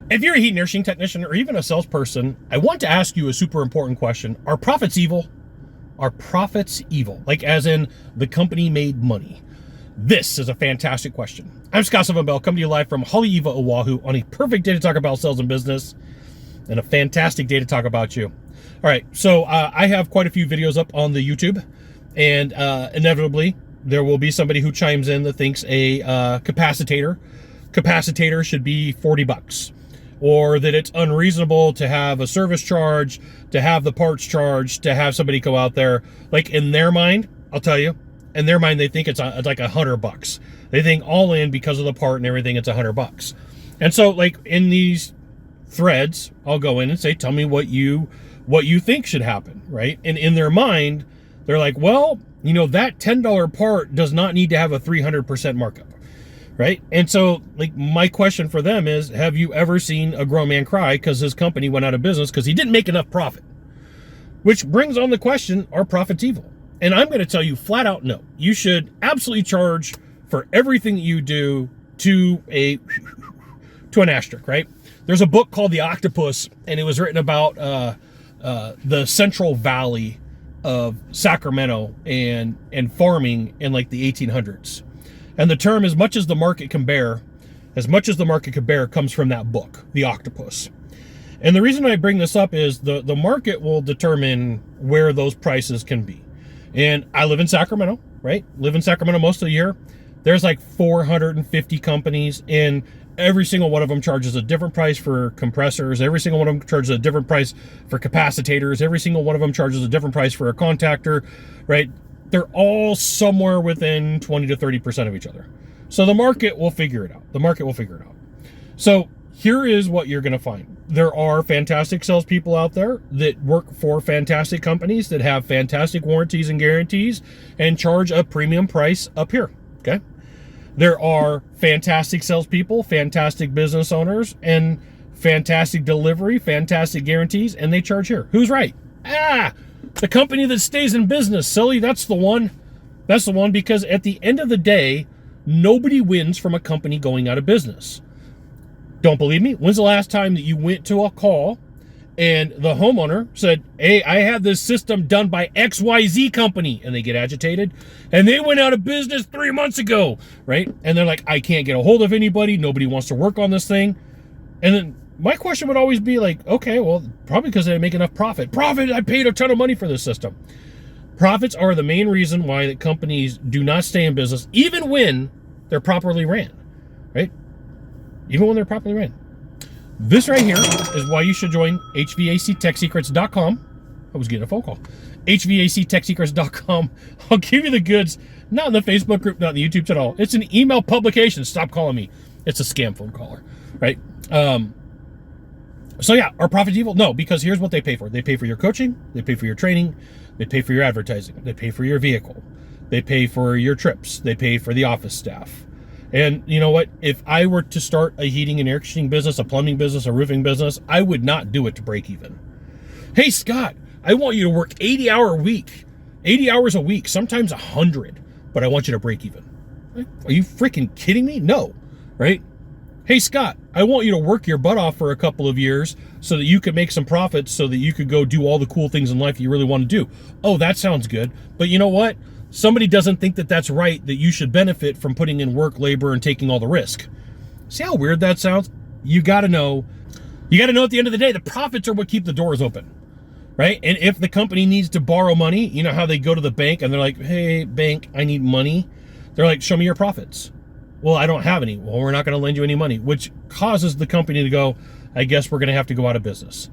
If you're a heat and air conditioning technician or even a salesperson, I want to ask you a super important question. Are profits evil? Are profits evil? Like as in the company made money? This is a fantastic question. I'm Scott Silverbell, coming to you live from Haleiwa, Oahu on a perfect day to talk about sales and business and a fantastic day to talk about you. All right, so I have quite a few videos up on the YouTube, and inevitably there will be somebody who chimes in that thinks a capacitor should be $40. Or that it's unreasonable to have a service charge, to have the parts charged, to have somebody go out there. Like in their mind, I'll tell you, in their mind, they think it's like $100. They think all in because of the part and everything, it's $100. And so like in these threads, I'll go in and say, tell me what you think should happen, right? And in their mind, they're like, well, you know, that $10 part does not need to have a 300% markup. Right? And so, like, my question for them is, have you ever seen a grown man cry because his company went out of business because he didn't make enough profit? Which brings on the question, are profits evil? And I'm going to tell you flat out, no. You should absolutely charge for everything that you do to an asterisk, right? There's a book called The Octopus, and it was written about the Central Valley of Sacramento and farming in like the 1800s. And the term, as much as the market can bear, comes from that book, The Octopus. And the reason I bring this up is the market will determine where those prices can be. And I live in Sacramento, right? Live in Sacramento most of the year. There's like 450 companies, and every single one of them charges a different price for compressors. Every single one of them charges a different price for capacitors. Every single one of them charges a different price for a contactor, right? They're all somewhere within 20 to 30% of each other. So the market will figure it out. So here is what you're going to find. There are fantastic salespeople out there that work for fantastic companies that have fantastic warranties and guarantees and charge a premium price up here, okay? There are fantastic salespeople, fantastic business owners, and fantastic delivery, fantastic guarantees, and they charge here. Who's right? The company that stays in business, silly, that's the one. That's the one, because at the end of the day, nobody wins from a company going out of business. Don't believe me? When's the last time that you went to a call and the homeowner said, hey, I had this system done by XYZ company, and they get agitated, and they went out of business 3 months ago, right? And they're like, I can't get a hold of anybody. Nobody wants to work on this thing. And then my question would always be like, okay, well, probably because they didn't make enough profit. I paid a ton of money for this system. Profits are the main reason why that companies do not stay in business, even when they're properly ran, right? Even when they're properly ran. This right here is why you should join HVACTechSecrets.com. I was getting a phone call. HVACTechSecrets.com. I'll give you the goods, not in the Facebook group, not in the YouTube channel. It's an email publication. Stop calling me. It's a scam phone caller, right? So yeah, are profits evil? No, because here's what they pay for. They pay for your coaching, they pay for your training, they pay for your advertising, they pay for your vehicle, they pay for your trips, they pay for the office staff. And you know what? If I were to start a heating and air conditioning business, a plumbing business, a roofing business, I would not do it to break even. Hey, Scott, I want you to work 80 hours a week, sometimes 100, but I want you to break even. Are you freaking kidding me? No, right? Hey, Scott, I want you to work your butt off for a couple of years so that you could make some profits so that you could go do all the cool things in life you really want to do. Oh, that sounds good. But you know what? Somebody doesn't think that that's right, that you should benefit from putting in work, labor, and taking all the risk. See how weird that sounds? You got to know at the end of the day, the profits are what keep the doors open, right? And if the company needs to borrow money, you know how they go to the bank and they're like, hey, bank, I need money. They're like, show me your profits. Well, I don't have any. Well, we're not going to lend you any money, which causes the company to go, I guess we're going to have to go out of business.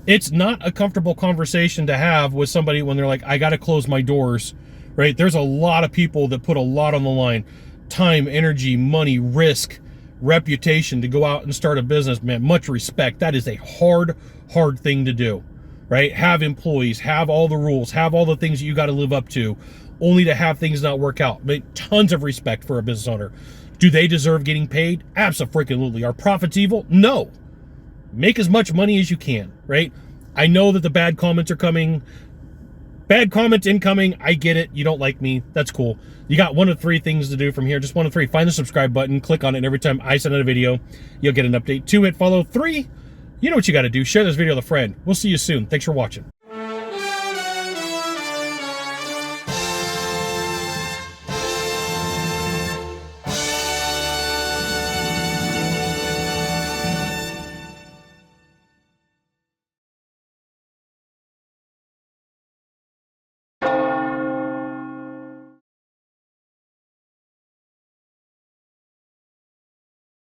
It's not a comfortable conversation to have with somebody when they're like, I got to close my doors, right? There's a lot of people that put a lot on the line, time, energy, money, risk, reputation to go out and start a business, man, much respect. That is a hard thing to do, right? Have employees, have all the rules, have all the things that you got to live up to, only to have things not work out. I mean, tons of respect for a business owner. Do they deserve getting paid? Absolutely. Are profits evil? No. Make as much money as you can, right? I know that the bad comments are coming. Bad comment incoming. I get it. You don't like me. That's cool. You got one of 3 things to do from here. Just one of 3. Find the subscribe button. Click on it. And every time I send out a video, you'll get an update. 2, hit follow. 3, you know what you got to do. Share this video with a friend. We'll see you soon. Thanks for watching.